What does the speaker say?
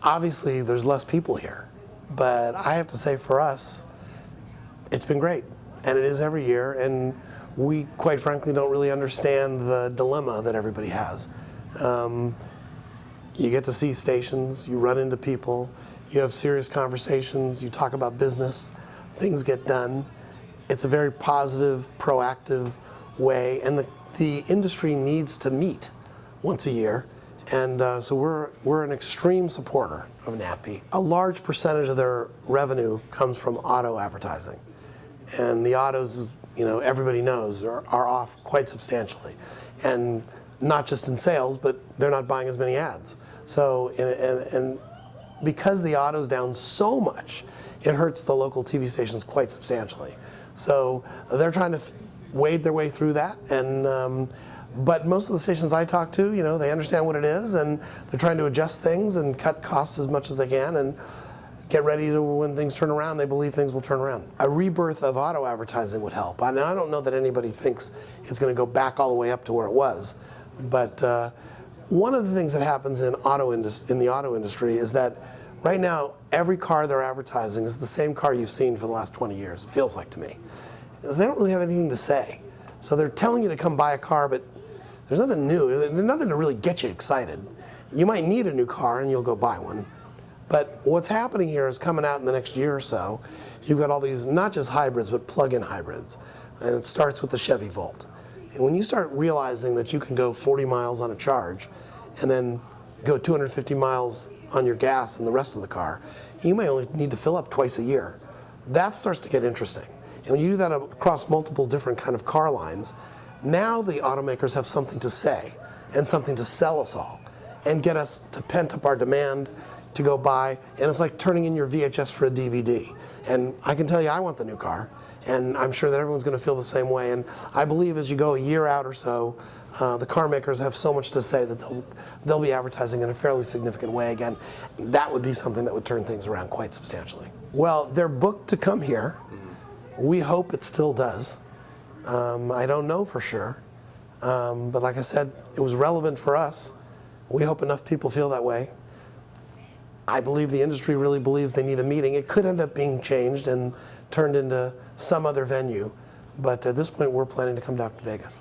Obviously, there's less people here, but I have to say for us, it's been great, and it is every year, and we, quite frankly, don't really understand the dilemma that everybody has. You get to see stations, you run into people, you have serious conversations, you talk about business, things get done. It's a very positive, proactive way, and the industry needs to meet once a year. And so we're an extreme supporter of NATPE. A large percentage of their revenue comes from auto advertising. And the autos, you know, everybody knows, are off quite substantially. And not just in sales, but they're not buying as many ads. So, and because the auto's down so much, it hurts the local TV stations quite substantially. So they're trying to wade their way through that. And but most of the stations I talk to, you know, they understand what it is, and they're trying to adjust things and cut costs as much as they can and get ready to, when things turn around, they believe things will turn around. A rebirth of auto advertising would help. I don't know that anybody thinks it's going to go back all the way up to where it was, but one of the things that happens in the auto industry is that right now, every car they're advertising is the same car you've seen for the last 20 years, it feels like to me. Because they don't really have anything to say. So they're telling you to come buy a car, but there's nothing new. There's nothing to really get you excited. You might need a new car and you'll go buy one. But what's happening here is coming out in the next year or so, you've got all these, not just hybrids, but plug-in hybrids. And it starts with the Chevy Volt. And when you start realizing that you can go 40 miles on a charge and then go 250 miles on your gas and the rest of the car, you may only need to fill up twice a year. That starts to get interesting. And when you do that across multiple different kind of car lines, now the automakers have something to say and something to sell us all and get us to pent up our demand to go buy. And it's like turning in your VHS for a DVD. And I can tell you, I want the new car. And I'm sure that everyone's going to feel the same way. And I believe as you go a year out or so, the car makers have so much to say that they'll be advertising in a fairly significant way again. That would be something that would turn things around quite substantially. Well, they're booked to come here. We hope it still does. I don't know for sure. But like I said, it was relevant for us. We hope enough people feel that way. I believe the industry really believes they need a meeting. It could end up being changed and turned into some other venue. But at this point, we're planning to come down to Vegas.